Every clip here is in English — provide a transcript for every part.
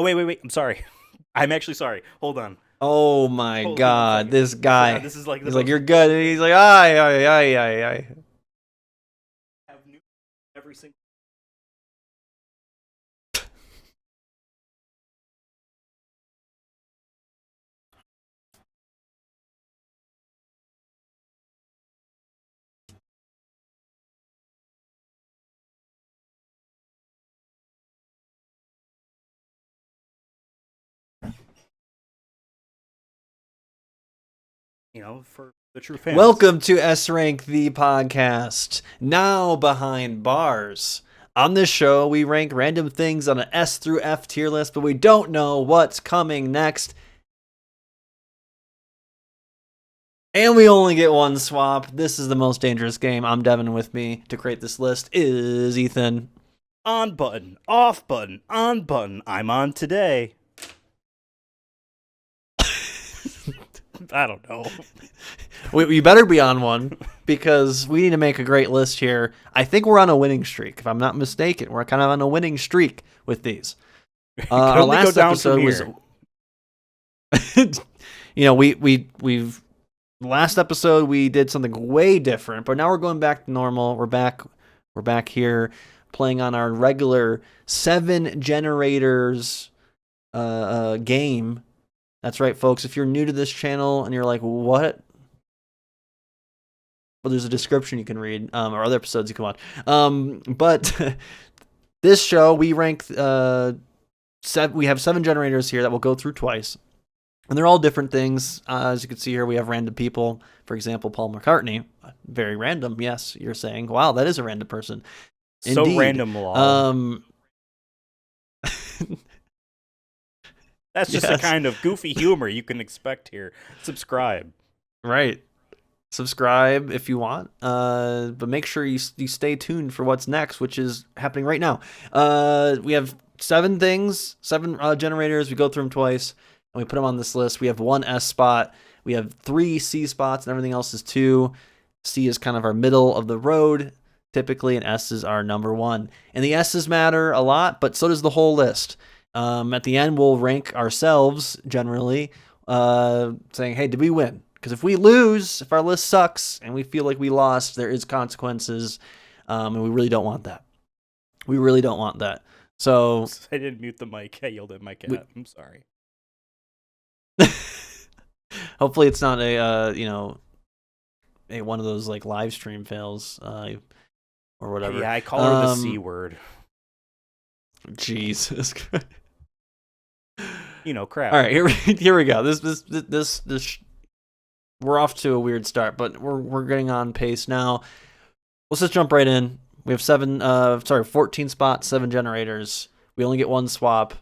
Oh, wait. I'm sorry. I'm actually sorry. Hold on. Oh my Hold on a God, second. this guy. This is like the He's like, most you're good. And he's like, aye, aye, aye, aye, aye. have new every single. For the true fans. Welcome to S Rank, the podcast. Now behind bars. On this show, we rank random things on an S through F tier list, but we don't know what's coming next. And we only get one swap. This is the most dangerous game. I'm Devin. With me to create this list is Ethan. On button, off button, on button. I'm on today. I don't know. We better be on one because we need to make a great list here. I think we're on a winning streak. If I'm not mistaken, we're kind of on a winning streak with these. Our last episode was, we've last episode we did something way different, but now we're going back to normal. We're back here playing on our regular 7 generators game. That's right, folks. If you're new to this channel and you're like, what? Well, there's a description you can read, or other episodes you can watch. But this show, we rank, we have 7 generators here that we'll go through twice. And they're all different things. As you can see here, we have random people. For example, Paul McCartney. Very random, yes. You're saying, wow, that is a random person. So Indeed. Random. That's just a kind of goofy humor you can expect here. Subscribe. Right. Subscribe if you want. But make sure you stay tuned for what's next, which is happening right now. We have 7 things, 7 generators. We go through them twice, and we put them on this list. We have 1 S spot. We have 3 C spots, and everything else is 2. C is kind of our middle of the road, typically, and S is our number 1. And the S's matter a lot, but so does the whole list. At the end, we'll rank ourselves generally, saying, hey, did we win? Because if we lose, if our list sucks and we feel like we lost, there is consequences, and we really don't want that. We really don't want that. So I didn't mute the mic. I yelled at my cat. I'm sorry. Hopefully it's not a one of those like live stream fails or whatever. Yeah, I call her the C word. Jesus Christ. Crap. All right, here we go. This we're off to a weird start, but we're getting on pace now. Let's just jump right in. We have 14 spots, 7 generators. We only get 1 swap.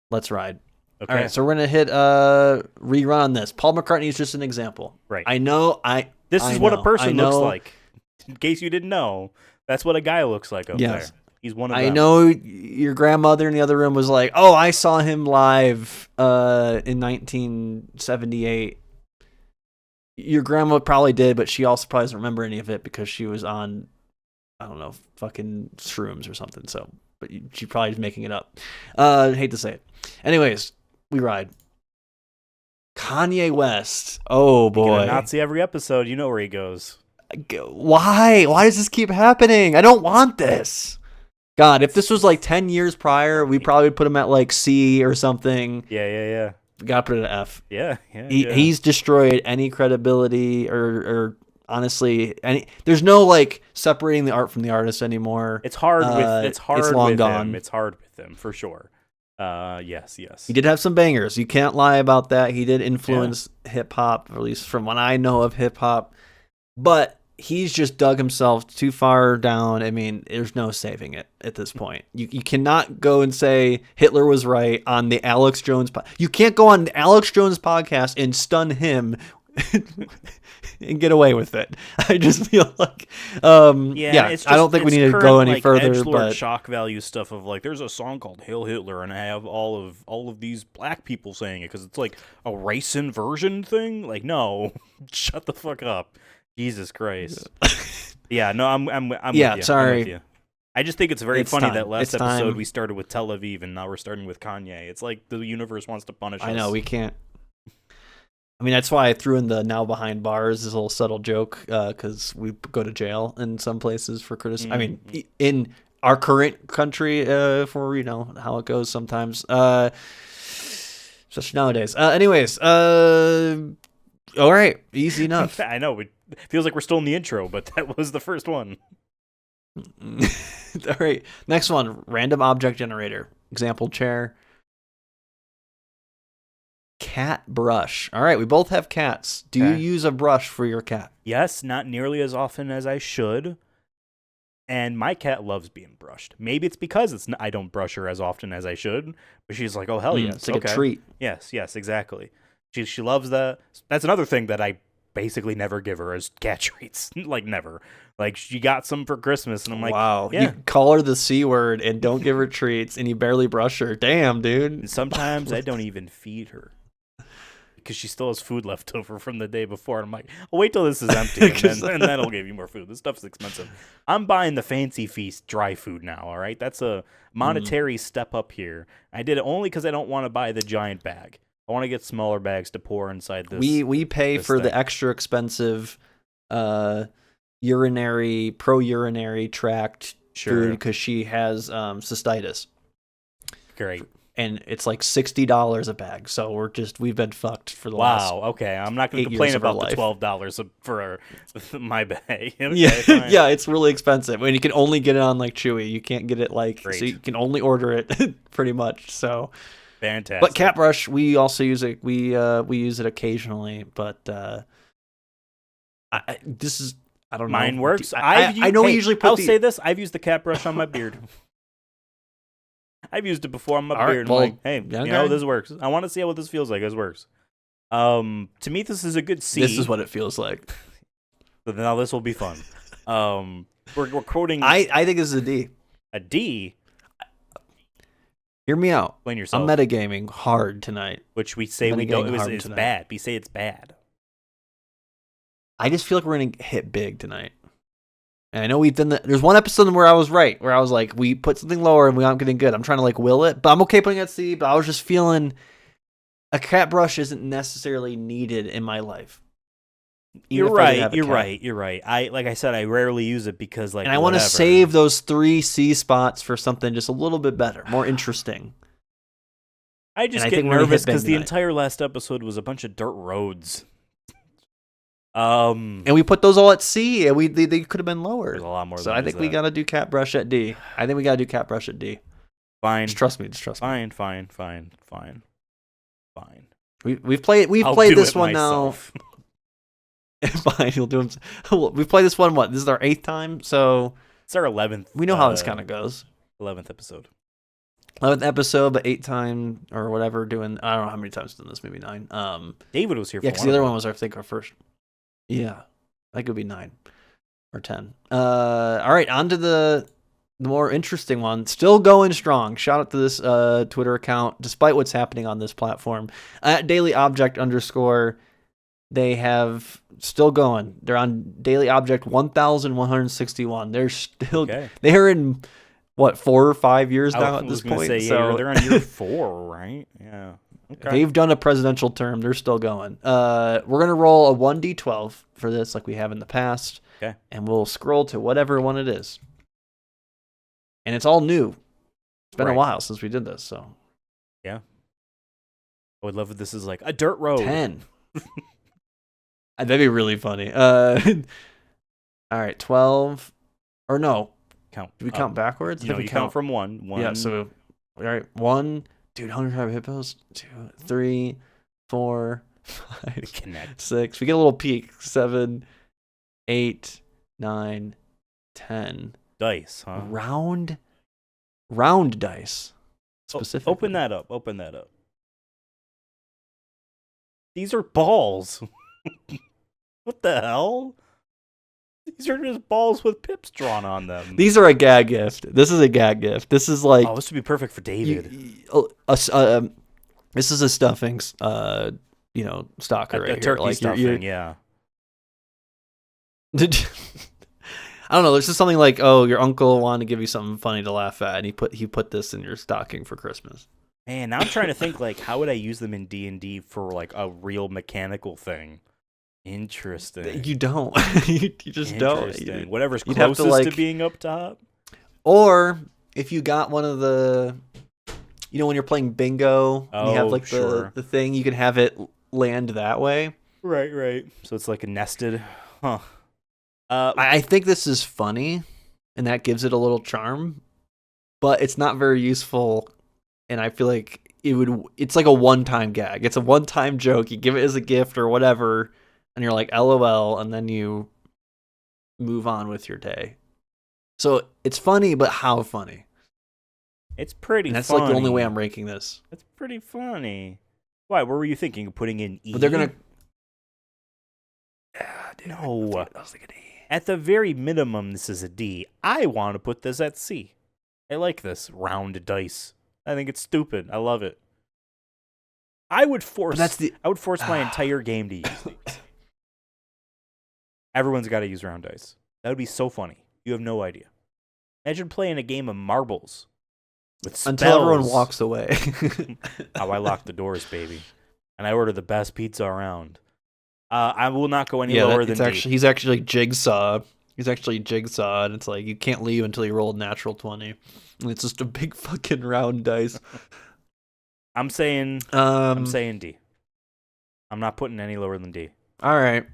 Let's ride. Okay. All right, so we're gonna hit rerun on this. Paul McCartney is just an example. Right. I know. This is what a person looks like. In case you didn't know, that's what a guy looks like up there. He's one of them. I know your grandmother in the other room was like, "Oh, I saw him live in 1978." Your grandma probably did, but she also probably doesn't remember any of it because she was on, I don't know, fucking shrooms or something. So, but she probably is making it up. Hate to say it. Anyways, we ride. Kanye West. Oh boy, You get a Nazi every episode. You know where he goes. Why? Why does this keep happening? I don't want this. God, if this was like 10 years prior, we probably would put him at like C or something. Yeah. We gotta put it at F. Yeah. He's destroyed any credibility or honestly there's no like separating the art from the artist anymore. It's hard it's long gone. Him. It's hard with him for sure. Yes. He did have some bangers. You can't lie about that. He did influence hip hop, at least from what I know of hip hop. But he's just dug himself too far down. I mean, there's no saving it at this point. You cannot go and say Hitler was right on the Alex Jones you can't go on the Alex Jones podcast and stun him and get away with it. I just feel like it's just, I don't think we need to go any further, edgelord but shock value stuff of like there's a song called Hail Hitler and I have all of these black people saying it because it's like a race inversion thing. Like, no, shut the fuck up. Jesus Christ. Yeah, no, I'm with you. Sorry. I'm with you. I just think it's very funny time. that last It's episode time. we started with Tel Aviv and now we're starting with Kanye. It's like the universe wants to punish us. I know we can't. I mean, that's why I threw in the now behind bars, this little subtle joke, because we go to jail in some places for criticism. I mean, in our current country, for how it goes sometimes, especially nowadays. Anyways, all right, easy enough. I know. It feels like we're still in the intro, but that was the first one. All right, next one, random object generator. Example, chair. Cat brush. All right, we both have cats. Do you use a brush for your cat? Yes, not nearly as often as I should. And my cat loves being brushed. Maybe it's because I don't brush her as often as I should, but she's like, oh, hell yes. It's like a treat. Yes, exactly. She loves that. That's another thing that I basically never give her is cat treats. Like, never. Like, she got some for Christmas, and I'm like, wow. Yeah. You call her the C word and don't give her treats, and you barely brush her. Damn, dude. And sometimes I don't even feed her. Because she still has food left over from the day before. And I'm like, I'll wait till this is empty, and then I'll give you more food. This stuff's expensive. I'm buying the Fancy Feast dry food now, all right? That's a monetary step up here. I did it only because I don't want to buy the giant bag. I want to get smaller bags to pour inside this. We pay for thing. the extra expensive pro-urinary tract food because she has cystitis. Great. And it's like $60 a bag, so we've been fucked for the last. Wow. Okay, I'm not going to complain about the $12 for my bag. Okay, fine. Yeah, it's really expensive, and you can only get it on like Chewy. You can't get it Great. so you can only order it pretty much. So fantastic. But cat brush, we also use it. We use it occasionally, but I don't know. Mine works. I know we usually put. I'll say this: I've used the cat brush on my beard. I've used it before on my beard. Well, I'm like, hey, this works. I want to see how this feels like. This works. To me, this is a good C. This is what it feels like. So now this will be fun. We're quoting. I think this is a D. A D. Hear me out. Explain yourself. I'm metagaming hard tonight. Which we say we don't. It's bad. We say it's bad. I just feel like we're gonna hit big tonight. And I know we've done there's one episode where I was right, where I was like, we put something lower and we aren't getting good. I'm trying to like will it, but I'm okay putting it at C, but I was just feeling a cat brush isn't necessarily needed in my life. You're right. Like I said, I rarely use it because and I want to save those 3 C spots for something just a little bit better, more interesting. I just get nervous because the entire last episode was a bunch of dirt roads. And we put those all at C, and they could have been lower. There's a lot more. So I think we gotta do cat brush at D. Fine. Just trust me. Fine. We've played this one now. Fine, you'll do them. We've played this one. What? This is our 8th time, so it's our 11th. We know how this kind of goes. 11th episode. 11th episode, but 8th time or whatever. Doing I don't know how many times we've done this. Maybe 9. David was here. Yeah, because the other one was our first. Yeah, that could be 9 or 10. All right, on to the more interesting one. Still going strong. Shout out to this Twitter account, despite what's happening on this platform. At Daily Object _ they have still going. They're on Daily Object 1,161. They're still they're in what 4 or 5 years now at this point. So they're on year 4, right? Yeah. Okay. They've done a presidential term. They're still going. We're going to roll a 1d12 for this like we have in the past. Okay. And we'll scroll to whatever one it is. And it's all new. It's been a while since we did this, so. Yeah. I would love if this is like a dirt road. 10. That'd be really funny. All right, 12. Or no. Count. Do we count backwards? No, you count from 1. Yeah, so, all right, 1. Dude, 105 hippos. 2, 3, 4, 5, Connect. 6. We get a little peak. 7, 8, 9, 10. Dice, huh? Round dice. Specifically. Open that up. These are balls. What the hell? These are just balls with pips drawn on them. These are a gag gift. This is a gag gift. This is like... Oh, this would be perfect for David. This is a stuffing, stalker right a turkey here. stuffing, yeah. I don't know. There's just something like, oh, your uncle wanted to give you something funny to laugh at, and he put this in your stocking for Christmas. Man, now I'm trying to think, like, how would I use them in D&D for, like, a real mechanical thing? Interesting. You don't. You just don't. Interesting. Whatever's you'd have closest to, to being up top. Or if you got one of the, when you're playing bingo and you have like sure. the thing, you can have it land that way. Right. So it's like a nested. Huh. I think this is funny, and that gives it a little charm, but it's not very useful. And I feel like it's like a one-time gag. It's a one-time joke. You give it as a gift or whatever, and you're like, LOL, and then you move on with your day. So it's funny, but how funny? It's pretty and that's funny. Like the only way I'm ranking this. It's pretty funny. Why? What were you thinking? Putting in E? But they're going to... No. I was thinking E. At the very minimum, this is a D. I want to put this at C. I like this round dice. I think it's stupid. I love it. I would force my entire game to use these. Everyone's got to use round dice. That would be so funny. You have no idea. Imagine playing a game of marbles with spells. Until everyone walks away. I lock the doors, baby. And I order the best pizza around. I will not go any lower than D. He's actually Jigsaw. He's actually Jigsaw, and it's like you can't leave until you roll a natural 20. And it's just a big fucking round dice. I'm saying D. I'm not putting any lower than D. All right,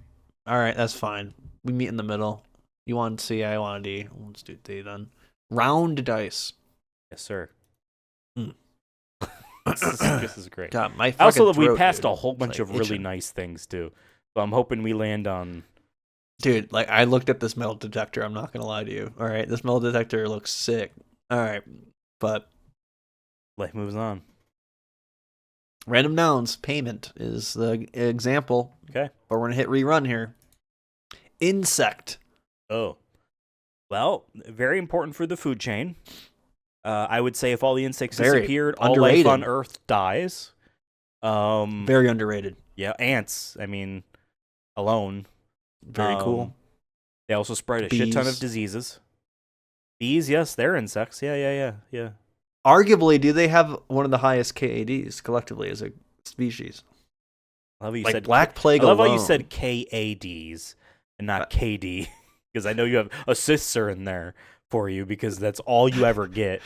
that's fine. We meet in the middle. You want C, I want D. Let's do D then. Round dice. Yes, sir. Mm. This is great. God, my also, throat, we passed dude. a whole bunch of really nice things too. So I'm hoping we land on. Dude, like I looked at this metal detector. I'm not gonna lie to you. All right, this metal detector looks sick. All right, but life moves on. Random nouns payment is the example. Okay, but we're gonna hit rerun here. Insect. Oh, well, very important for the food chain. I would say if all the insects disappeared, all life on Earth dies. Very underrated. Yeah, ants. I mean, alone. Very cool. They also spread a shit ton of diseases. Bees, yes, they're insects. Yeah. Arguably, do they have one of the highest KADs collectively as a species? I love how you like said Black Plague alone. I love how you said KADs and not KD, because I know you have a sister in there for you because that's all you ever get.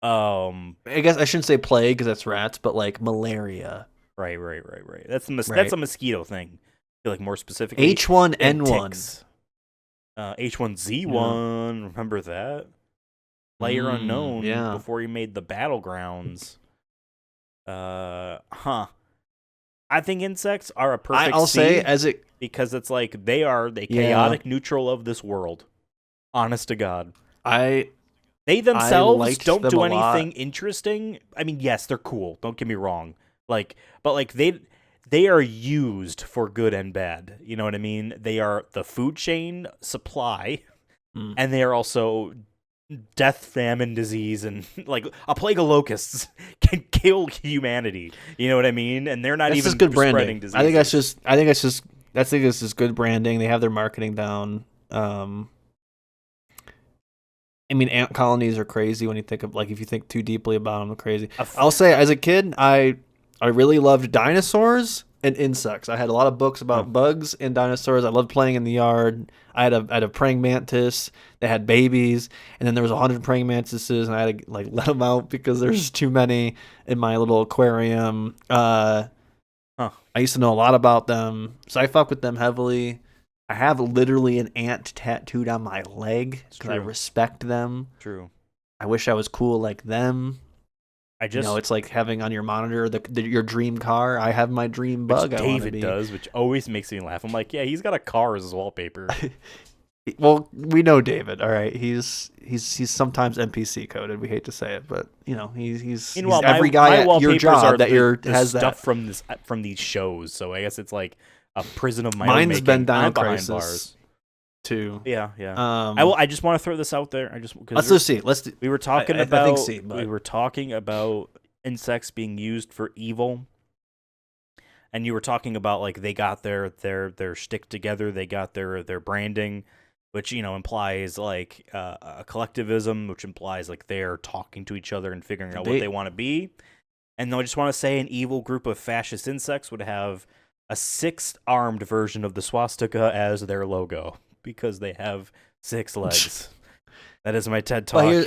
I guess I shouldn't say plague because that's rats, but like malaria. Right. That's a mosquito thing. I feel like more specifically H1N1. H1Z1. Yeah. Remember that? Player unknown. Yeah. Before he made the battlegrounds. I think insects are a perfect I'll C say as it because it's like they are the chaotic neutral of this world. Honest to God. They themselves don't do anything interesting. I mean, yes, they're cool. Don't get me wrong. But they are used for good and bad. You know what I mean? They are the food chain supply, and they are also death, famine, disease, and like a plague of locusts can kill humanity. You know what I mean? And they're not even good spreading branding. diseases. I think this is good branding. They have their marketing down. I mean, ant colonies are crazy when you think of, like, if you think too deeply about them, they're crazy. I'll say, as a kid, I really loved dinosaurs and insects. I had a lot of books about bugs and dinosaurs. I loved playing in the yard. I had a praying mantis that had babies, and then there was 100 praying mantises, and I had to like let them out because there's too many in my little aquarium. I used to know a lot about them, so I fuck with them heavily. I have literally an ant tattooed on my leg because I respect them. True. I wish I was cool like them. It's like having on your monitor your dream car. I have my dream bug. Which David does, which always makes me laugh. I'm like, yeah, he's got a car as his wallpaper. Well, we know David. All right, he's sometimes NPC coded. We hate to say it, but he's every guy at your job that has stuff that from these shows. So I guess it's like a prison of my own Mine's making. been Dino behind Crisis bars too. Yeah. I just want to throw this out there. Let's see. We were talking we were talking about insects being used for evil, and you were talking about like they got their shtick together. They got their branding. which implies like a collectivism, which implies like they're talking to each other and figuring out what they want to be. And I just want to say an evil group of fascist insects would have a 6-armed version of the swastika as their logo because they have 6 legs. That is my TED Talk. Well,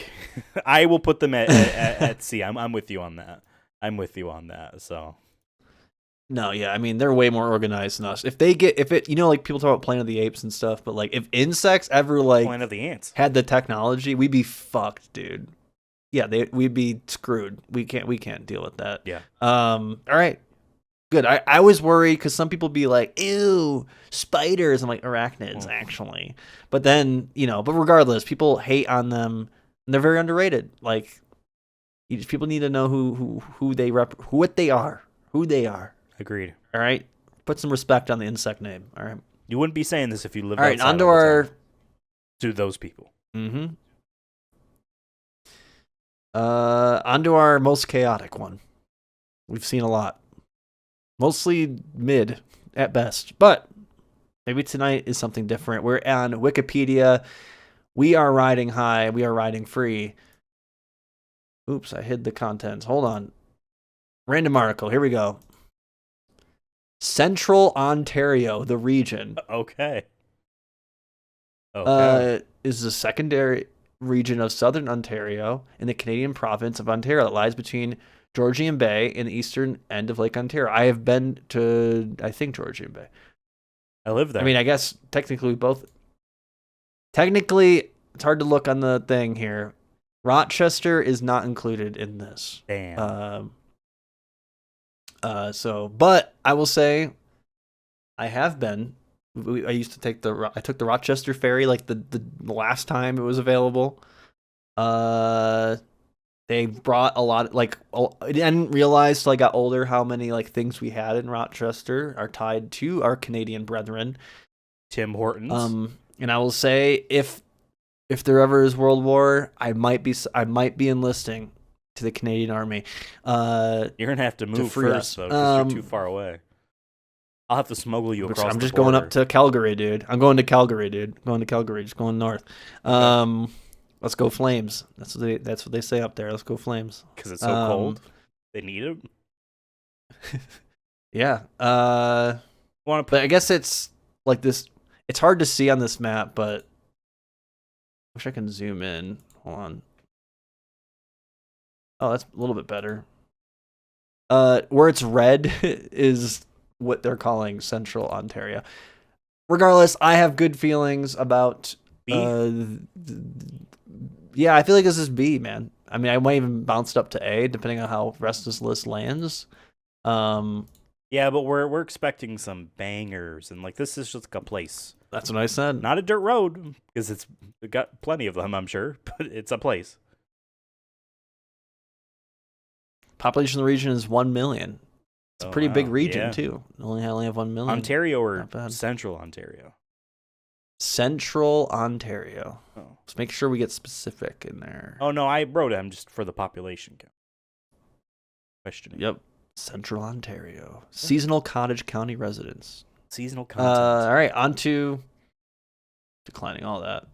I will put them at C. I'm with you on that. I'm with you on that. So. No, yeah, I mean they're way more organized than us. If like people talk about Planet of the Apes and stuff, but like if insects ever like Planet of the Ants had the technology, we'd be fucked, dude. Yeah, we'd be screwed. We can't deal with that. Yeah. All right. Good. I was worried because some people be like, ew, spiders. I'm like, arachnids, actually. But then, but regardless, people hate on them and they're very underrated. Like, people need to know who they what they are. Who they are. Agreed. All right. Put some respect on the insect name. All right. You wouldn't be saying this if you lived outside. All right, onto our to those people. Mm-hmm. Onto our most chaotic one. We've seen a lot. Mostly mid at best, but maybe tonight is something different. We're on Wikipedia. We are riding high. We are riding free. Oops, I hid the contents. Hold on. Random article. Here we go. Central Ontario, the region. Okay. Is the secondary region of southern Ontario in the Canadian province of Ontario that lies between Georgian Bay and the eastern end of Lake Ontario. I have been to, I think, Georgian Bay. I live there. I mean, I guess technically both. Technically, it's hard to look on the thing here. Rochester is not included in this. Damn. But I will say, I have been. I used to take I took the Rochester ferry like the last time it was available. They brought a lot, I didn't realize till I got older how many like things we had in Rochester are tied to our Canadian brethren. Tim Hortons. And I will say if there ever is World War, I might be enlisting to the Canadian Army. You're gonna have to move first though, because you're too far away. I'll have to smuggle you across. I'm just going up to Calgary, dude. I'm going to Calgary, dude. Going to Calgary, just going north. Let's go Flames. That's what they say up there. Let's go Flames. Because it's so cold. They need them. Yeah. But I guess it's like this. It's hard to see on this map, but I wish I can zoom in. Hold on. Oh, that's a little bit better. Where it's red is what they're calling Central Ontario. Regardless, I have good feelings about B. Yeah, I feel like this is B, man. I mean, I might even bounce it up to A, depending on how the rest of this list lands. Yeah, but we're expecting some bangers, and like this is just like a place. That's what I said. Not a dirt road, because it's got plenty of them, I'm sure, but it's a place. Population of the region is 1 million. It's a pretty big region, too. Only have 1 million. Ontario or Central Ontario? Central Ontario. Oh. Let's make sure we get specific in there. Oh, no, I wrote them just for the population count. Questioning. Yep. Central Ontario. Seasonal cottage county residents. Seasonal content. All right, on to declining all that.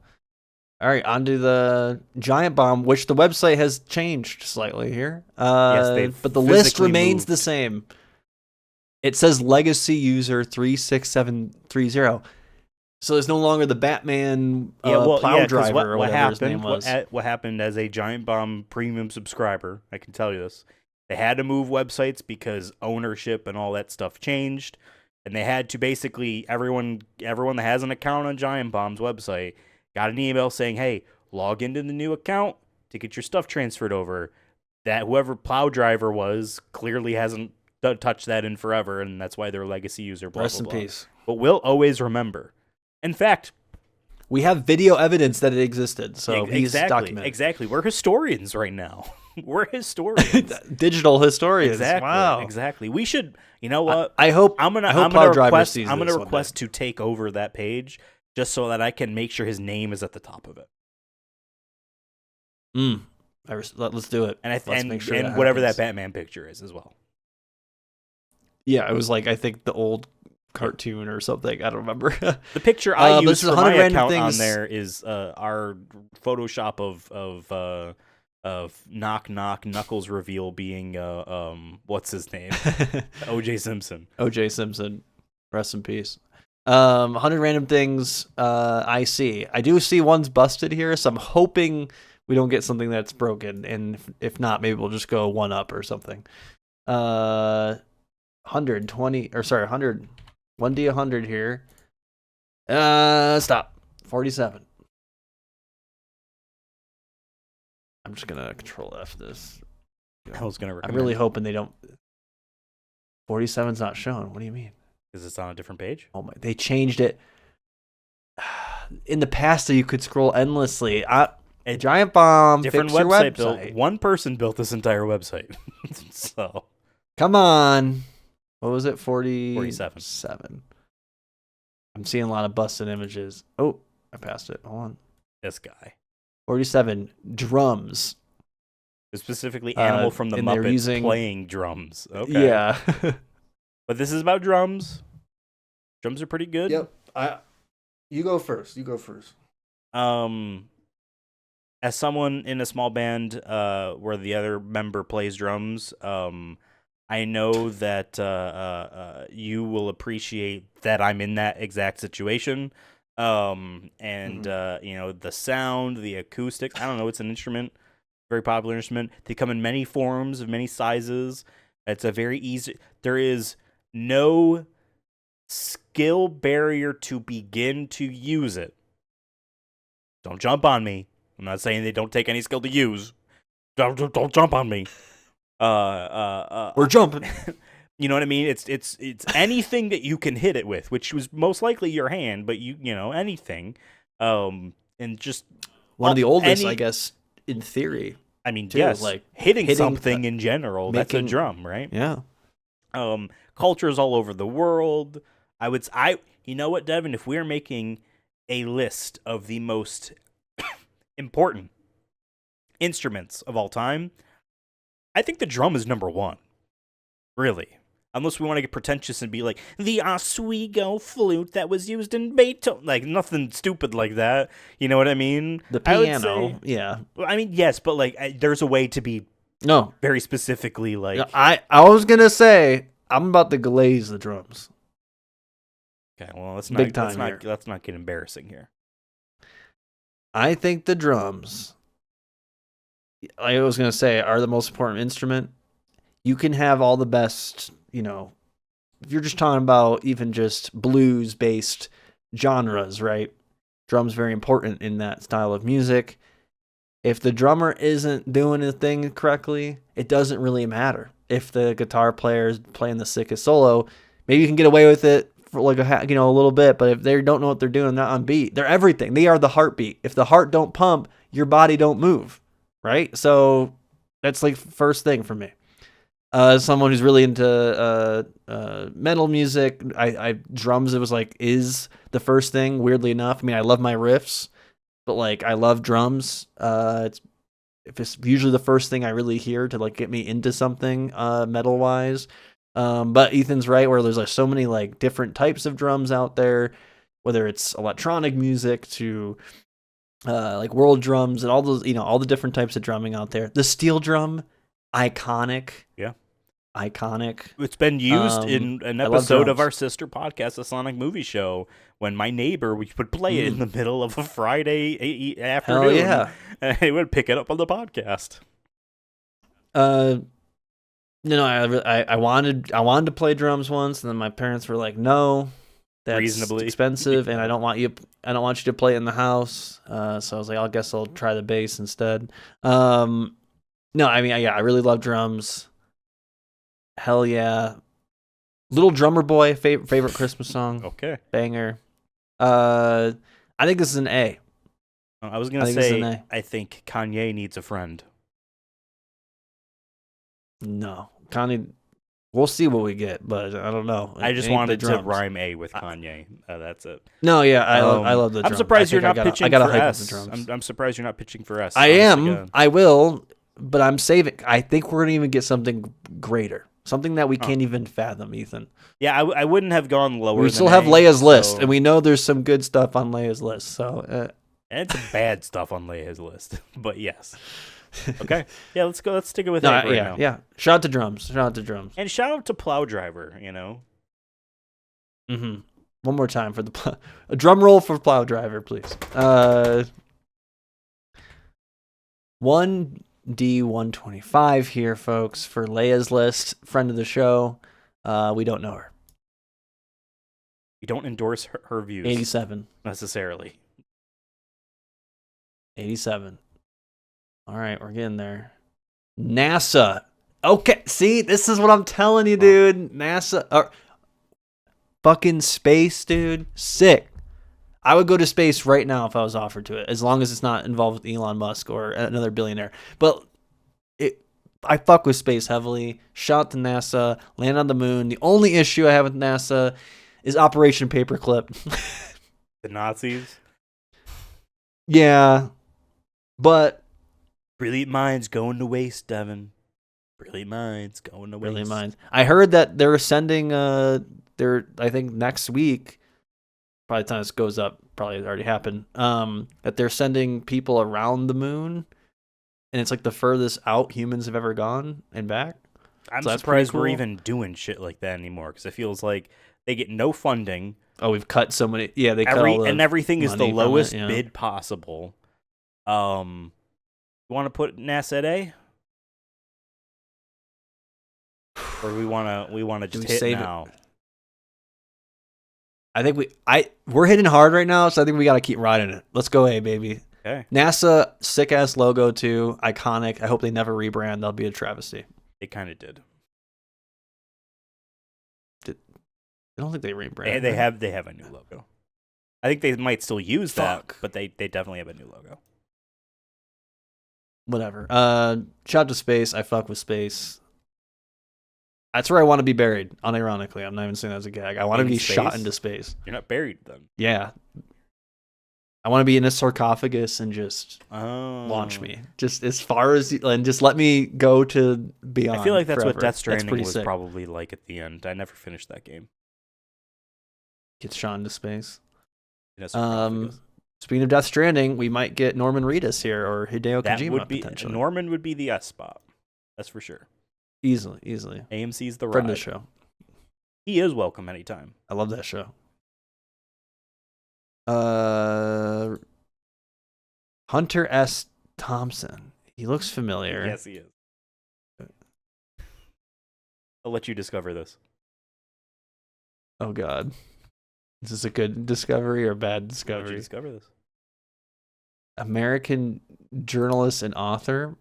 All right, on to the giant bomb, which the website has changed slightly here. Yes, but the list remains the same. It says legacy user 36730. So there's no longer the Batman plow driver or whatever his name was. What happened as a Giant Bomb premium subscriber, I can tell you this, they had to move websites because ownership and all that stuff changed. And they had to basically, everyone that has an account on Giant Bomb's website got an email saying, hey, log into the new account to get your stuff transferred over. That whoever plow driver was clearly hasn't touched that in forever, and that's why they're a legacy user. Blah, Rest blah, in blah. peace. But we'll always remember. In fact, we have video evidence that it existed, so he's documented. Exactly. We're historians right now. We're historians. Digital historians. Exactly. Wow. Exactly. We should, you know what? I hope I'm gonna request to take over that page just so that I can make sure his name is at the top of it. Let's do it. And make sure and whatever that Batman picture is as well. Yeah, it was like I think the old cartoon or something. I don't remember. The picture I this use is for 100 my random account on things. there is our Photoshop of knock knock Knuckles reveal being what's his name, O.J. Simpson. O.J. Simpson, rest in peace. 100 random things I see. I do see one's busted here, so I'm hoping we don't get something that's broken, and if not, maybe we'll just go one up or something. 120 or sorry, 100 1D 100 here. Stop. 47. I'm just gonna Control F this. I was gonna I'm recommend. really hoping they don't. 47's not shown. What do you mean? Is this on a different page? Oh my! They changed it. In the past, you could scroll endlessly. A giant bomb. Different Fix your website website. built. One person built this entire website. So Come on. What was it? 47. 7. I'm seeing a lot of busted images. Oh, I passed it. Hold on. this guy, 47 drums. specifically Animal from the and they're Muppets using- playing drums. Okay. Yeah. But this is about drums. Drums are pretty good. You go first. As someone in a small band where the other member plays drums, I know that you will appreciate that I'm in that exact situation. You know, the sound, the acoustics, I don't know, it's an instrument, very popular instrument. They come in many forms, of many sizes. It's a very easy, there is no skill barrier to begin to use it. Don't jump on me. I'm not saying they don't take any skill to use. Don't jump on me. We're jumping. You know what I mean? It's anything that you can hit it with, which was most likely your hand, but you know, anything. And just One of the oldest, I guess, in theory. I mean, too, yes, like hitting something in general, that's a making- drum, right? Yeah. Cultures all over the world. You know what, Devin? If we're making a list of the most important instruments of all time, I think the drum is number one. Really. Unless we want to get pretentious and be like, the Oswego flute that was used in Beethoven. Like, nothing stupid like that. You know what I mean? The I would piano. say- Yeah. I mean, yes, but like, there's a way to be No. very specifically like. I was going to say, I'm about to glaze the drums. Okay, well, let's Big time let's not get embarrassing here. I think the drums, I was going to say, are the most important instrument. You can have all the best, you know, if you're just talking about even just blues-based genres, right? Drums very important in that style of music. If the drummer isn't doing the thing correctly, it doesn't really matter. If the guitar player is playing the sickest solo, maybe you can get away with it for like a little bit, but if they don't know what they're doing, not on beat, they're everything. They are the heartbeat. If the heart don't pump, your body don't move, right? So that's like first thing for me. Someone who's really into metal music, I drums. It was like is the first thing. Weirdly enough, I mean, I love my riffs, but like I love drums. It's usually the first thing I really hear to like get me into something metal wise. But Ethan's right, where there's like so many like different types of drums out there, whether it's electronic music to like world drums and all those, you know, all the different types of drumming out there. The steel drum, iconic. Yeah. Iconic. It's been used in an I love episode of drums. our sister podcast, The Sonic Movie Show, when my neighbor would play it in the middle of a Friday afternoon. Hell yeah. And he would pick it up on the podcast. No, I wanted to play drums once, and then my parents were like, "No, that's Reasonably. expensive, and I don't want you to play it in the house." So I was like, "I guess I'll try the bass instead." No, I mean, I really love drums. Hell yeah, Little Drummer Boy, favorite Christmas song, Okay. banger. I think this is an A. I was going to I think it's an say, A. I think Kanye needs a friend. No, Kanye. We'll see what we get, but I don't know. I just It ain't the wanted to drums. rhyme A with Kanye. That's it. No, yeah, I love the drums. I'm surprised I you're think not pitching I gotta for hype up S. the drums. I'm surprised you're not pitching for S. I honest to am. God. I will. but I'm saving. I think we're gonna even get something greater, something that we can't even fathom, Ethan. Yeah, I wouldn't have gone lower. We still have Leia's list, and we know there's some good stuff on Leia's list. So, and it's bad stuff on Leia's list, but yes. Okay, yeah, let's go. Let's stick it with Egg right now. Yeah. Shout out to drums. And shout out to Plow Driver. You know. Mm-hmm. One more time for a drum roll for Plow Driver, please. 1D125 here, folks, for Leia's list, friend of the show. We don't know her. We don't endorse her views. 87 necessarily. 87. All right, we're getting there. NASA. Okay, see, this is what I'm telling you, dude. NASA. Fucking space, dude. Sick. I would go to space right now if I was offered to it, as long as it's not involved with Elon Musk or another billionaire. But I fuck with space heavily. Shout out to NASA. Land on the moon. The only issue I have with NASA is Operation Paperclip. The Nazis. Yeah, but brilliant minds going to waste, Devin. Brilliant minds going to waste. Brilliant minds. I heard that they're sending. I think next week. By the time this goes up, probably it already happened. That they're sending people around the moon, and it's like the furthest out humans have ever gone and back. I'm surprised we're even doing shit like that anymore, because it feels like they get no funding. Oh, we've cut so many. Yeah, they cut all the and everything is the lowest bid possible. You want to put NASA at A, or we want to just hit now? I think we're hitting hard right now, so I think we got to keep riding it. Let's go A, baby. Okay. NASA, sick ass logo too, iconic. I hope they never rebrand. That'll be a travesty. They kind of did. I don't think they rebranded. They have a new logo. I think they might still use that, but they definitely have a new logo. Whatever. Shout out to space. I fuck with space. That's where I want to be buried, unironically. I'm not even saying that as a gag. I want to be shot into space. You're not buried then. Yeah. I want to be in a sarcophagus and just launch me. Just as far as, and just let me go to beyond. I feel like that's forever. what Death Stranding was sick. Probably like at the end. I never finished that game. Get shot into space. Speaking of Death Stranding, we might get Norman Reedus here or Hideo Kojima potentially. Norman would be the S spot. That's for sure. Easily. AMC's the ride. Friend of the show. He is welcome anytime. I love that show. Hunter S. Thompson. He looks familiar. Yes, he is. I'll let you discover this. Oh, God. Is this a good discovery or bad discovery? How did you discover this? American journalist and author.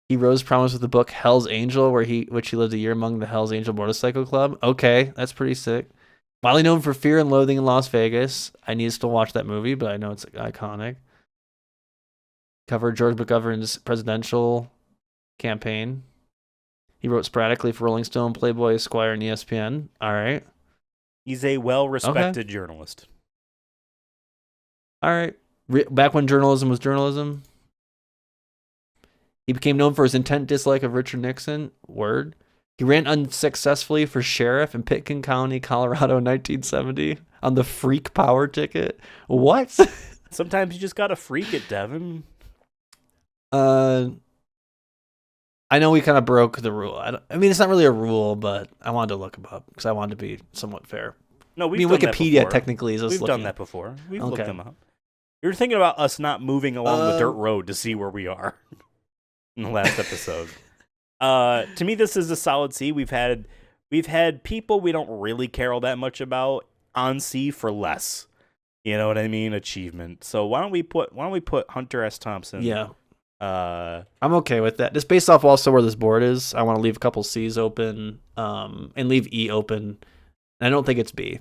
He rose promise with the book Hell's Angel, which he lived a year among the Hell's Angel Motorcycle Club. Okay, that's pretty sick. Widely known for Fear and Loathing in Las Vegas. I need to still watch that movie, but I know it's iconic. Covered George McGovern's presidential campaign. He wrote sporadically for Rolling Stone, Playboy, Esquire, and ESPN. All right. He's a well-respected journalist. All right. Back when journalism was journalism. He became known for his intense dislike of Richard Nixon. Word. He ran unsuccessfully for sheriff in Pitkin County, Colorado in 1970 on the freak power ticket. What? Sometimes you just gotta freak it, Devin. I know we kind of broke the rule. I mean, it's not really a rule, but I wanted to look them up because I wanted to be somewhat fair. No, we've done Wikipedia that before. Technically is. We've done that before. We've looked them up. You're thinking about us not moving along the dirt road to see where we are in the last episode. To me, this is a solid C. We've had people we don't really care all that much about on C for less. You know what I mean? Achievement. So why don't we put Hunter S. Thompson? Yeah. I'm okay with that. Just based off also where this board is, I want to leave a couple C's open, and leave E open. And I don't think it's B.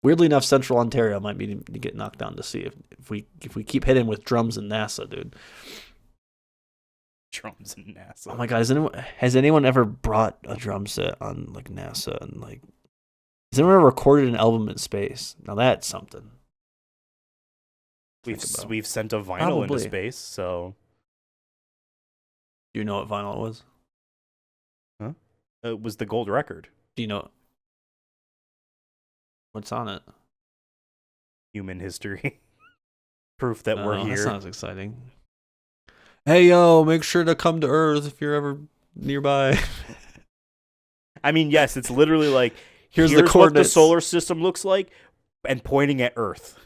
Weirdly enough, Central Ontario might be to get knocked down to C if we keep hitting with drums and NASA, dude. Drums and NASA. Oh my God, has anyone ever brought a drum set on like NASA and like? Has anyone ever recorded an album in space? Now that's something. We've sent a vinyl into space, so. Do you know what vinyl it was? Huh? It was the gold record. Do you know what's on it? Human history. Proof that we're Oh, that here. sounds exciting. Hey, yo, make sure to come to Earth if you're ever nearby. I mean, yes, it's literally like, Here's the what the coordinates. solar system looks like, and pointing at Earth.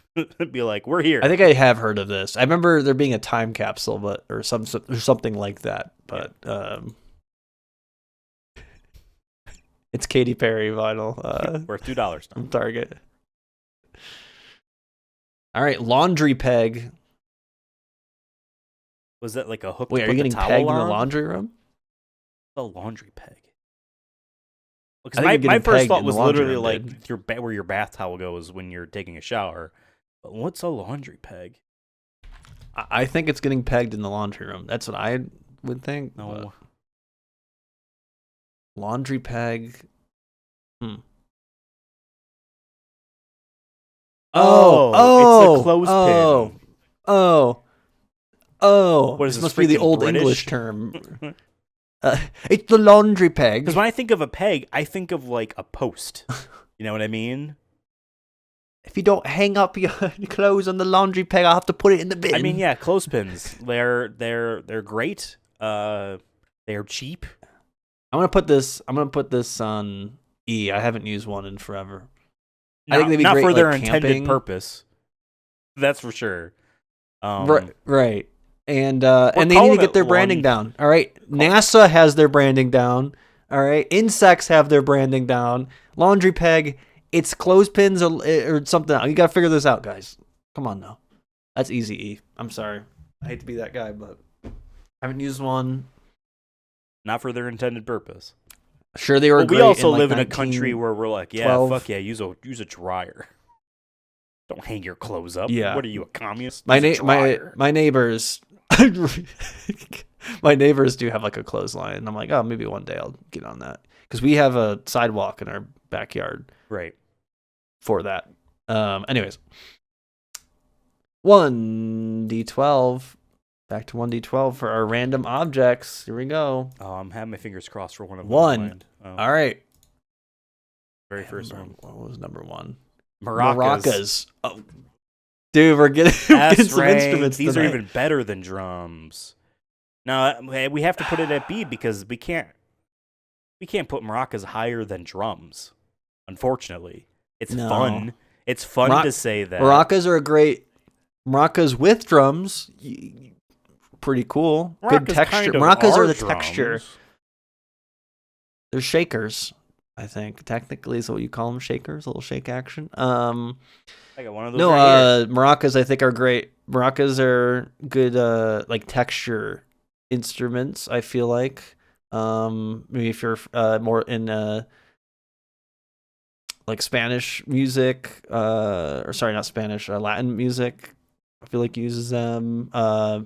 Be like, we're here. I think I have heard of this. I remember there being a time capsule, or something like that. But it's Katy Perry vinyl. Worth $2 from Target. All right, laundry peg. Was that like a hook? Wait, to are put you getting the towel pegged in the on? laundry room? A laundry peg. I Because think you're my getting first pegged thought in was the laundry literally room, like dude. where your bath towel goes when you're taking a shower. But what's a laundry peg? I think it's getting pegged in the laundry room. That's what I would think. No. Laundry peg. It's a clothespin. What is This this, must be the freaking old British? English term. It's the laundry peg. Because when I think of a peg, I think of like a post. You know what I mean? If you don't hang up your clothes on the laundry peg, I'll have to put it in the bin. I mean, yeah, clothespins. They're great. They're cheap. I'm gonna put this on E. I haven't used one in forever. Not, I think they'd be not great, for their like, intended camping. purpose. That's for sure. Right. And they need to get their branding down. All right. NASA has their branding down. All right. Insects have their branding down. Laundry peg. It's clothespins or something. You got to figure this out, guys. Come on now. That's easy, E. I'm sorry. I hate to be that guy, but I haven't used one. Not for their intended purpose. Sure, they were But great. we also in, like, live in a country where we're like, yeah, 12. fuck yeah, use a dryer. Don't hang your clothes up. Yeah. What are you, a communist? My Use a dryer. neighbors my neighbors do have like a clothesline, and I'm like, oh, maybe one day I'll get on that, because we have a sidewalk in our backyard Right. for that. Anyways, 1d12. Back to 1d12 for our random objects. Here we go. Oh, I'm having my fingers crossed for one of them. One. Oh, All right. very first one. What was number one? Maracas. Oh, dude, we're getting some S-rank. instruments. These tonight. are even better than drums. Now we have to put it at B because we can't put maracas higher than drums. Unfortunately, it's fun. It's fun to say that. Maracas are maracas with drums. Pretty cool. Good texture. Maracas are the texture. They're shakers, I think. Technically is what you call them, shakers. A little shake action. I got one of those. No, right here. maracas I think are great. Maracas are good, like texture instruments. I feel like. Maybe if you're more in like Spanish music, or sorry, not Spanish, Latin music. I feel like uses them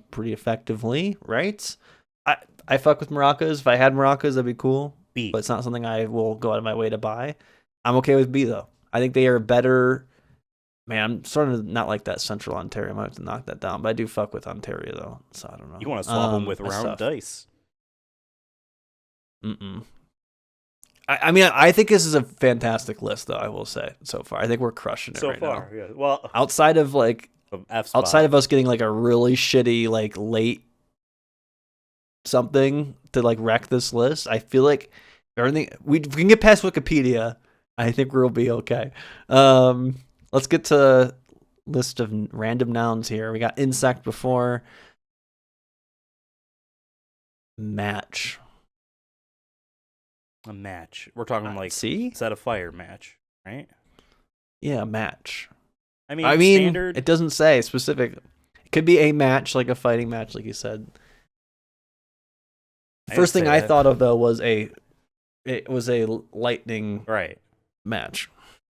pretty effectively, right? I fuck with maracas. If I had maracas, that'd be cool. B. But it's not something I will go out of my way to buy. I'm okay with B though. I think they are better. Man, I'm sort of not like that Central Ontario. I might have to knock that down, but I do fuck with Ontario though. So I don't know. You want to swap them with that's round tough. dice? I mean, I think this is a fantastic list, though. I will say so far. I think we're crushing it So right far, now. yeah. Well, Outside of like, F spot. outside of us getting like a really shitty like late something to like wreck this list, I feel like everything we can get past Wikipedia. I think we'll be okay. Let's get to list of random nouns here. We got insect before. Match. A match. We're talking like See? set a fire match, right? Yeah, match. I mean, it doesn't say specific. It could be a match, like a fighting match, like you said. The first thing I thought of though was it was a lightning match.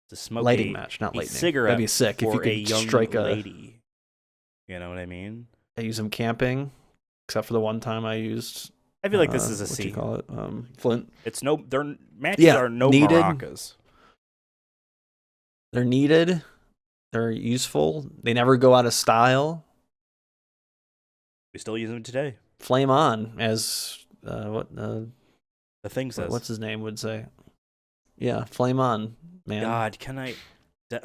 To smoke lighting match, not lightning. Cigarette. That'd be sick if you could strike a lady. You know what I mean? I use them camping, except for the one time I used. I feel like this is a what C. you call it? Flint. It's no. Their matches are no needed. maracas. They're needed. They're useful. They never go out of style. We still use them today. flame on, as The thing says. what's his name would say. Yeah, flame on, man. God, can I? God,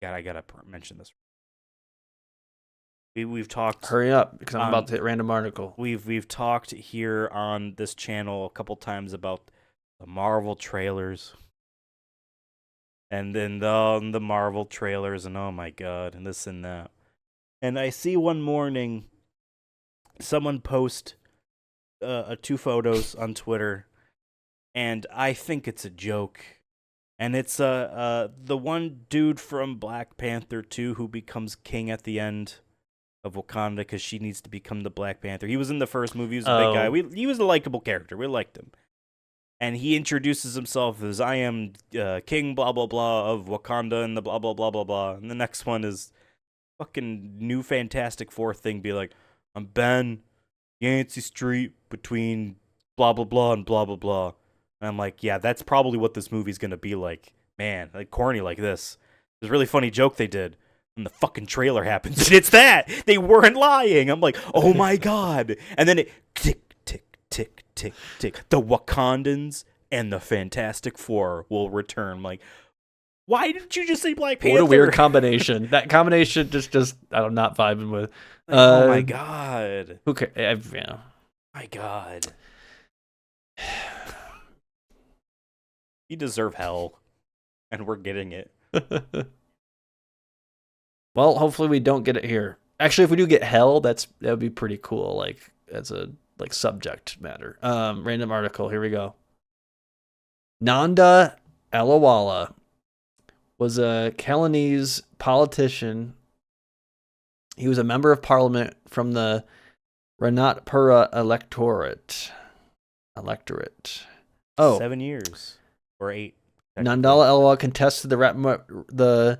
I gotta mention this. We've talked. Hurry up, because I'm about to hit random article. We've talked here on this channel a couple times about the Marvel trailers, and then the Marvel trailers, and oh my God, and this and that. And I see one morning, someone post 2 photos on Twitter, and I think it's a joke. And it's the one dude from Black Panther 2 who becomes king at the end of Wakanda because she needs to become the Black Panther. He was in the first movie. He was a big guy. He was a likable character. We liked him. And he introduces himself as, I am king blah, blah, blah of Wakanda and the blah, blah, blah, blah, blah. And the next one is fucking new Fantastic Four thing. Be like, I'm Ben, Yancey Street between blah, blah, blah and blah, blah, blah. And I'm like, yeah, that's probably what this movie's going to be like. Man, like corny like this. There's a really funny joke they did. And the fucking trailer happens. And it's that. They weren't lying. I'm like, oh my God. And then it tick, tick, tick, tick, tick. The Wakandans and the Fantastic Four will return. I'm like, why didn't you just say Black Panther? What a weird combination. That combination just I'm not vibing with. Like, oh my God. Who cares? Yeah. My God. You deserve hell. And we're getting it. Well, hopefully we don't get it here. Actually, if we do get hell, that would be pretty cool. Like, as a subject matter. Random article. Here we go. Nanda Alawala was a Ceylonese politician. He was a member of parliament from the Ranatpura electorate. Oh. 7 years. Or 8. Nandala Alawala contested the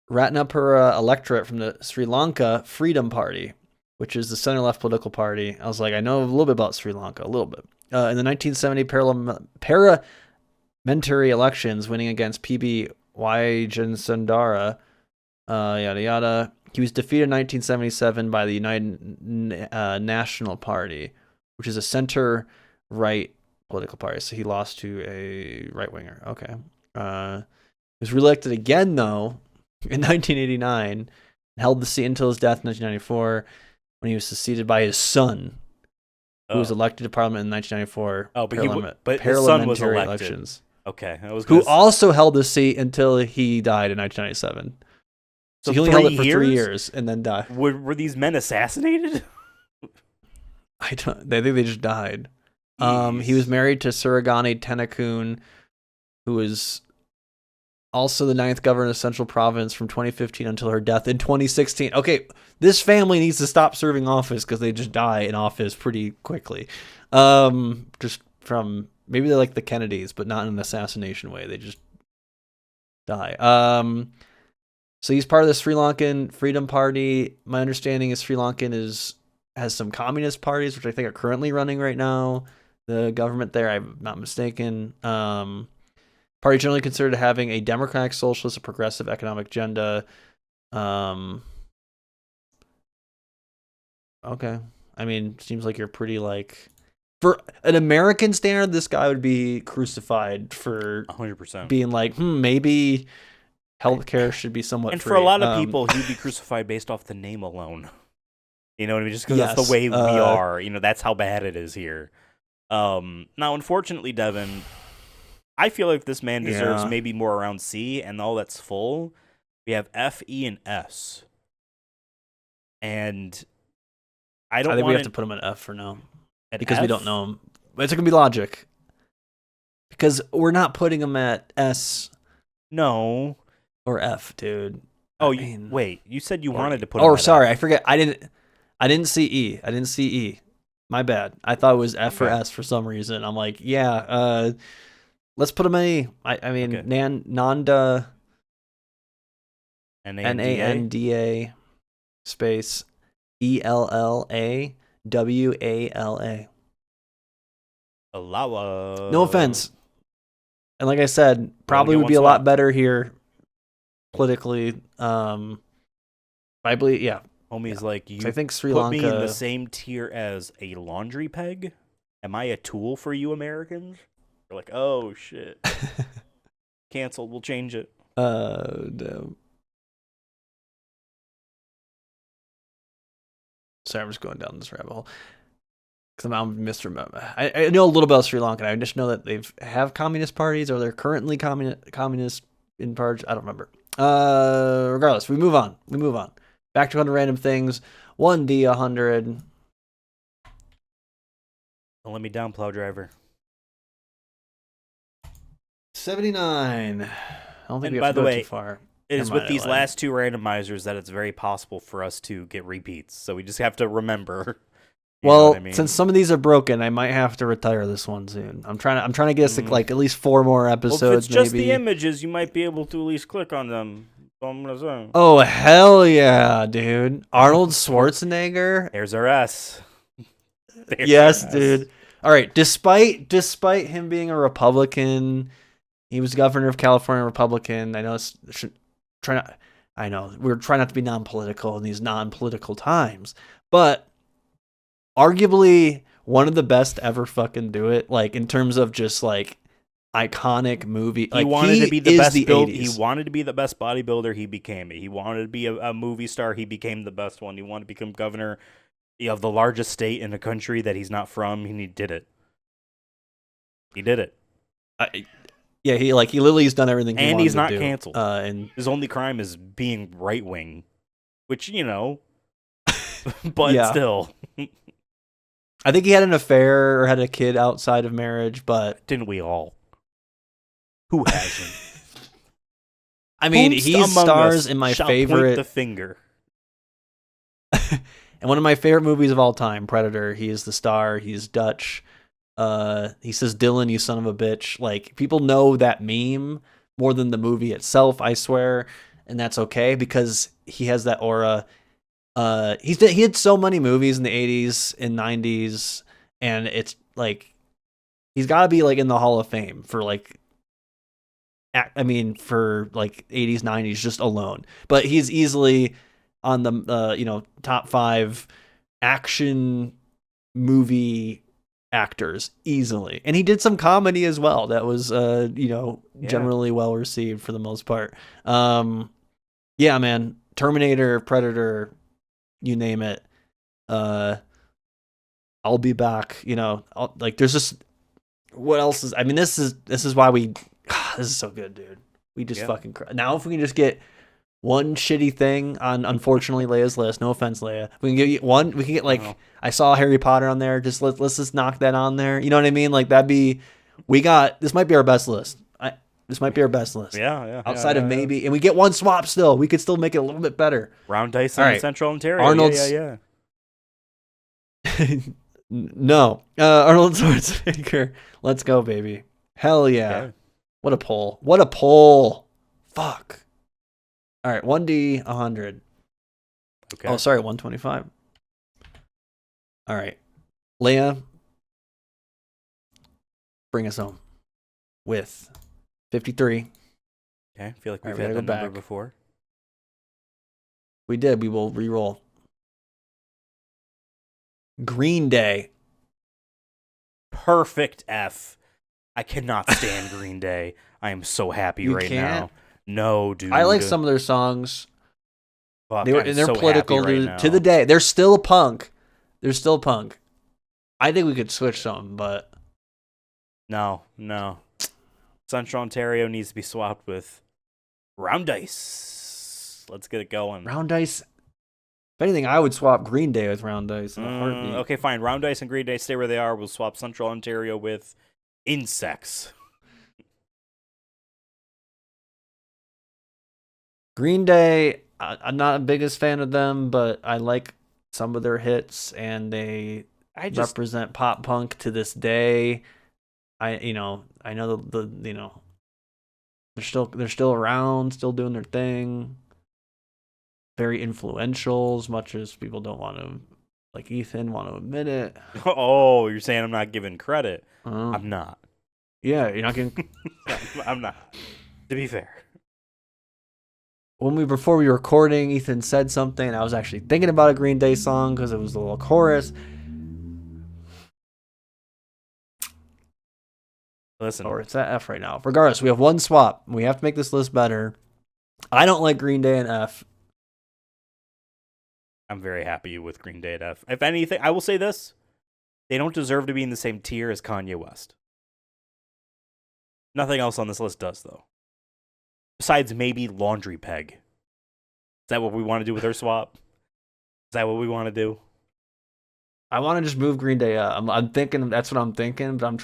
Ratnapura electorate from the Sri Lanka Freedom Party, which is the center-left political party. I was like, I know a little bit about Sri Lanka, a little bit. In the 1970 parliamentary elections, winning against PB Wijesundara, yada yada. He was defeated in 1977 by the United National Party, which is a center-right political party. So he lost to a right-winger. Okay. He was reelected again, though, in 1989, and held the seat until his death in 1994, when he was succeeded by his son, who was elected to parliament in 1994. Oh, but his son was elected. Elections. Okay. Who also held the seat until he died in 1997. So he only held it for 3 years and then died. Were these men assassinated? I think they just died. He was married to Suragani Tenakun, who was also the 9th governor of Central Province from 2015 until her death in 2016. Okay, this family needs to stop serving office because they just die in office pretty quickly. Just from, maybe they're like the Kennedys, but not in an assassination way. They just die. So he's part of the Sri Lankan Freedom Party. My understanding is Sri Lankan has some communist parties, which I think are currently running right now. The government there, I'm not mistaken. Party generally considered having a democratic, socialist, or progressive economic agenda. Okay. I mean, seems like you're pretty for an American standard, this guy would be crucified for 100% being like, maybe healthcare should be somewhat and free. For a lot of people, he'd be crucified based off the name alone. You know what I mean? Just because that's the way we are. You know, that's how bad it is here. Now, unfortunately, Devin, I feel like this man deserves maybe more around C, and all that's full. We have F, E, and S. And I think we have to put him at F for now. Because F? We don't know him. But it's going to be logic. Because we're not putting him at S. No. Or F, dude. Oh, wait. You said you wanted to put him at sorry. F. I forget. I didn't see E. My bad. I thought it was F or S for some reason. I'm like, let's put him in E. I mean, Nanda. Nanda space ELLAWALA. Alawa. No offense. And like I said, probably would be a lot better here politically. I believe, Homie's like, you I think Sri put me in the Lanka. same tier as a laundry peg? Am I a tool for you Americans? They're like, oh, shit. Canceled. We'll change it. No. Sorry, I'm just going down this rabbit hole. Because I'm misremember. I know a little about Sri Lanka. I just know that they have communist parties, or they're currently communist in parts. I don't remember. Regardless, we move on. Back to 100 random things. 1D 100. Don't let me down, plow driver. 79. I don't think And we by have to the go way, too far. It is Never with mind, I these lied. last two randomizers that it's very possible for us to get repeats. So we just have to remember. You know Well, what I mean? since some of these are broken, I might have to retire this one soon. I'm trying to get us to like at least 4 more Well, episodes. if it's just maybe. the images, you might be able to at least click on them. That's all I'm gonna say. Oh hell yeah, dude! Arnold Schwarzenegger. There's our S. There's Yes, our S. dude. All right. Despite him being a Republican, he was governor of California, Republican. I know I know we're trying not to be non-political in these non-political times, but arguably one of the best ever fucking do it. Like in terms of just like iconic movie. He wanted to be the best He 80s. wanted to be the best bodybuilder. He became it. He wanted to be a movie star. He became the best one. He wanted to become governor of the largest state in a country that he's not from, and he did it. He did it. Yeah, he literally has done everything he and wanted he's to not do. canceled. And his only crime is being right wing, which but Yeah. still, I think he had an affair or had a kid outside of marriage, but didn't we all? Who hasn't? I mean, Whomst he among stars us in my shall point favorite the finger. and one of my favorite movies of all time, Predator. He is the star. He's Dutch. He says, "Dylan, you son of a bitch." Like, people know that meme more than the movie itself, I swear, and that's okay because he has that aura. He had so many movies in the 80s and 90s, and it's like he's got to be like in the Hall of Fame for like for like 80s, 90s just alone. But he's easily on the top 5 action movie actors easily. And he did some comedy as well. That was generally well received for the most part. Yeah, man. Terminator, Predator, you name it. I'll be back. There's just what else is? I mean, this is why we. This is so good, dude. We just fucking cry. Now, if we can just get one shitty thing on, unfortunately, Leia's list. No offense, Leia. We can give you one. We can get like I saw Harry Potter on there. Just let's just knock that on there. You know what I mean? Like that'd be. This might be our best list. This might be our best list. Yeah. Outside of maybe, and we get one swap still. We could still make it a little bit better. Round dice in Central Ontario. Arnold's. Yeah. No. Arnold Schwarzenegger. Let's go, baby. Hell yeah. Okay. What a poll. Fuck. All right, 1D 100. Okay. Oh, sorry, 125. All right. Leia, bring us home with 53. Okay. I feel like we've All right, had we that gotta go number back. before. We did. We will re-roll. Green Day. Perfect F. I cannot stand Green Day. I am so happy You right can't? now. No, dude. I like some of their songs. Fuck, They're so political happy right to the day. They're still punk. I think we could switch some, but No. Central Ontario needs to be swapped with Round Dice. Let's get it going. Round Dice. If anything, I would swap Green Day with Round Dice in a heartbeat. Okay, fine. Round Dice and Green Day stay where they are. We'll swap Central Ontario with Insects. Green Day, I'm not the biggest fan of them, but I like some of their hits, and they represent pop punk to this day. I know they're still around, still doing their thing. Very influential, as much as people don't want to, like Ethan, want to admit it. Oh, you're saying I'm not giving credit? I'm not. Yeah, you're not getting. I'm not. To be fair. before we were recording, Ethan said something, and I was actually thinking about a Green Day song because it was the little chorus. Listen, Or it's at F right now. Regardless, we have one swap. We have to make this list better. I don't like Green Day in F. I'm very happy with Green Day at F. If anything, I will say this. They don't deserve to be in the same tier as Kanye West. Nothing else on this list does, though. Besides maybe Laundry Peg. Is that what we want to do with our swap? Is that what we want to do? I want to just move Green Day up. I'm thinking, that's what I'm thinking, but I'm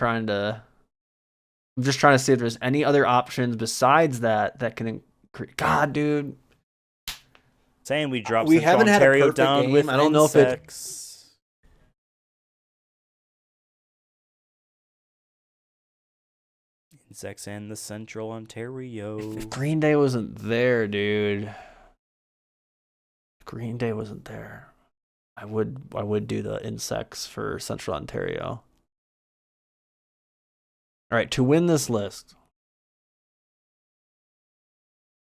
just trying to see if there's any other options besides that can increase. God, dude. Saying we dropped We Central haven't had a Ontario perfect down game. with I don't know if it- insects. Insects and the Central Ontario. If Green Day wasn't there, dude. Green Day wasn't there. I would do the insects for Central Ontario. All right, to win this list,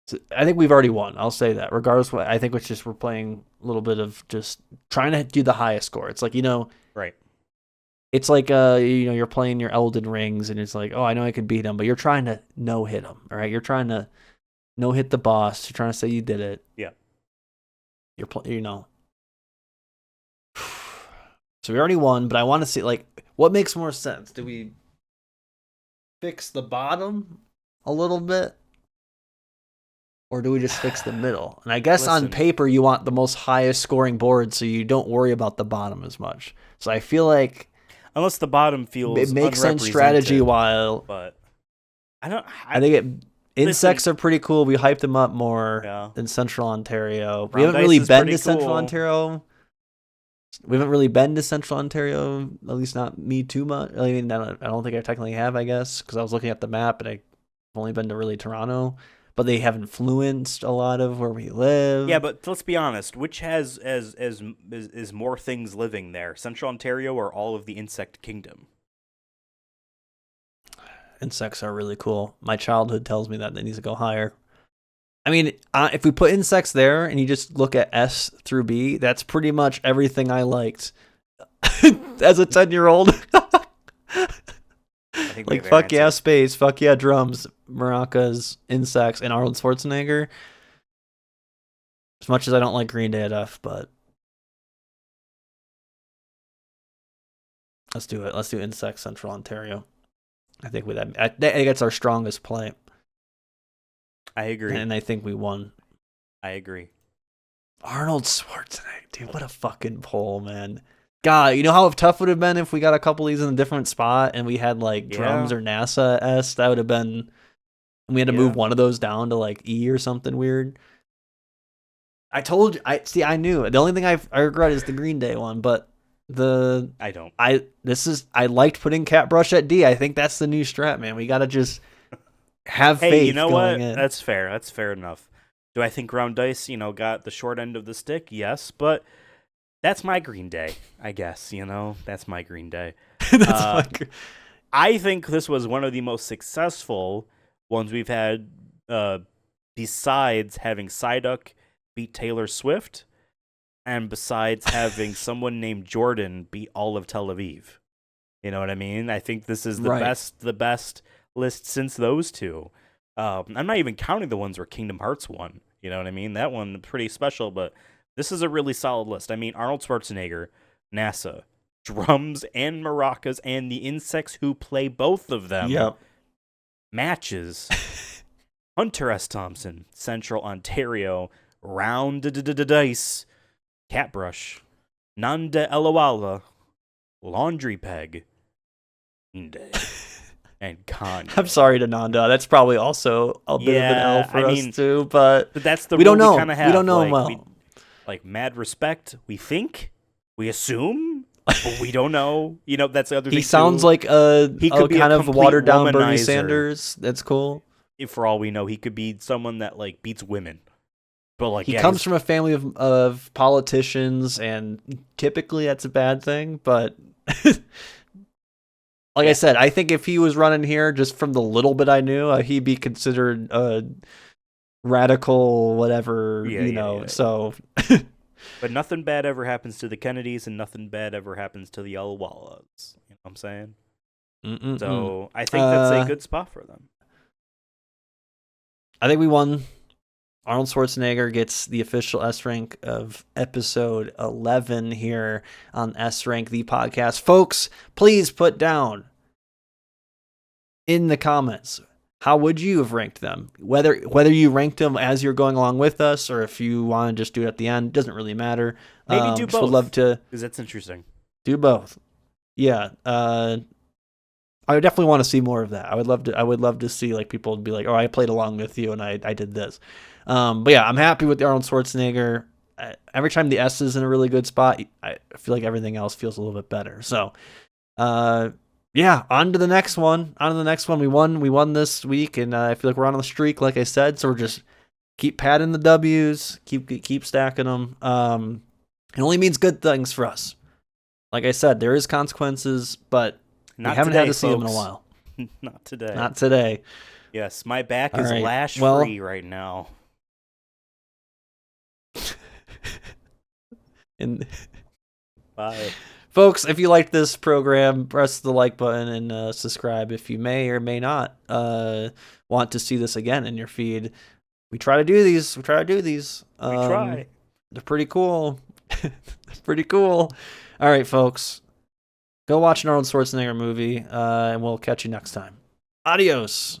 so I think we've already won. I'll say that. Regardless, I think it's just we're playing a little bit of just trying to do the highest score. It's like, Right. It's like you're playing your Elden Rings, and it's like, oh, I know I can beat him, but you're trying to no hit him. All right, you're trying to no hit the boss. You're trying to say you did it. Yeah. So we already won, but I want to see, like, what makes more sense? Do we fix the bottom a little bit? Or do we just fix the middle? And I guess on paper, you want the most highest scoring board so you don't worry about the bottom as much. So I feel like... Unless the bottom feels it makes sense strategy-wise. But I think insects are pretty cool. We hyped them up more than Central Ontario. We haven't really been to Central Ontario. We haven't really been to Central Ontario, at least not me too much. I mean, I don't think I technically have, I guess, because I was looking at the map and I've only been to really Toronto. But they have influenced a lot of where we live. Yeah, but let's be honest. Which has is more things living there, Central Ontario or all of the insect kingdom? Insects are really cool. My childhood tells me that needs to go higher. I mean, if we put insects there and you just look at S through B, that's pretty much everything I liked as a 10-year-old. Like, fuck yeah, space, fuck yeah, drums, maracas, insects, and Arnold Schwarzenegger. As much as I don't like Green Day at F, but let's do it. Let's do Insects Central Ontario. I think that's our strongest play. I agree. And I think we won. I agree. Arnold Schwarzenegger, dude, what a fucking poll, man. God, you know how tough it would have been if we got a couple of these in a different spot and we had like drums or NASA S? That would have been... We had to move one of those down to like E or something weird. I told you. I knew. The only thing I regret is the Green Day one, but I don't. I liked putting Cat Brush at D. I think that's the new strat, man. We got to just have faith. Hey, you know what? In. That's fair. That's fair enough. Do I think Round Dice, got the short end of the stick? Yes, but that's my Green Day, I guess. That's my Green Day. I think this was one of the most successful ones we've had, besides having Psyduck beat Taylor Swift, and besides having someone named Jordan beat all of Tel Aviv. You know what I mean? I think this is the best list since those two. I'm not even counting the ones where Kingdom Hearts won. You know what I mean? That one pretty special, but this is a really solid list. I mean, Arnold Schwarzenegger, NASA, drums and maracas, and the insects who play both of them. Yep. Matches. Hunter S. Thompson, Central Ontario, Round Dice, Cat Brush, Nanda Elawala, Laundry Peg, and Kanye. I'm sorry to Nanda. That's probably also a bit of an L for us too, but that's the we don't know. We kind of have. We don't know him well. Like mad respect. We think, we assume, but we don't know. That's the other thing. He sounds too. like he could be kind of watered down Bernie womanizer. Sanders. That's cool. For all we know, he could be someone that like beats women. But he comes from a family of politicians, and typically that's a bad thing. But I said, I think if he was running here, just from the little bit I knew, he'd be considered radical whatever, Yeah. So But nothing bad ever happens to the Kennedys, and nothing bad ever happens to the Yellow Wallas. You know what I'm saying? So I think that's a good spot for them. I think we won. Arnold Schwarzenegger gets the official S rank of episode 11 here on S Rank, the podcast. Folks, please put down in the comments, how would you have ranked them? Whether you ranked them as you're going along with us, or if you want to just do it at the end, doesn't really matter. Maybe do both. Would love to, because that's interesting. Do both. Yeah. I would definitely want to see more of that. I would love to see like people be like, oh, I played along with you and I did this. But yeah, I'm happy with the Arnold Schwarzenegger. Every time the S is in a really good spot, I feel like everything else feels a little bit better. So, yeah, on to the next one. We won this week, and I feel like we're on the streak, like I said. So we're just keep padding the W's, keep stacking them. It only means good things for us. Like I said, there is consequences, but we haven't had to see them in a while. Not today. Not today. Yes, my back is lash free right now. Bye. Folks, if you like this program, press the like button and subscribe if you may or may not want to see this again in your feed. We try to do these. We try. They're pretty cool. Pretty cool. All right, folks. Go watch an Arnold Schwarzenegger movie, and we'll catch you next time. Adios.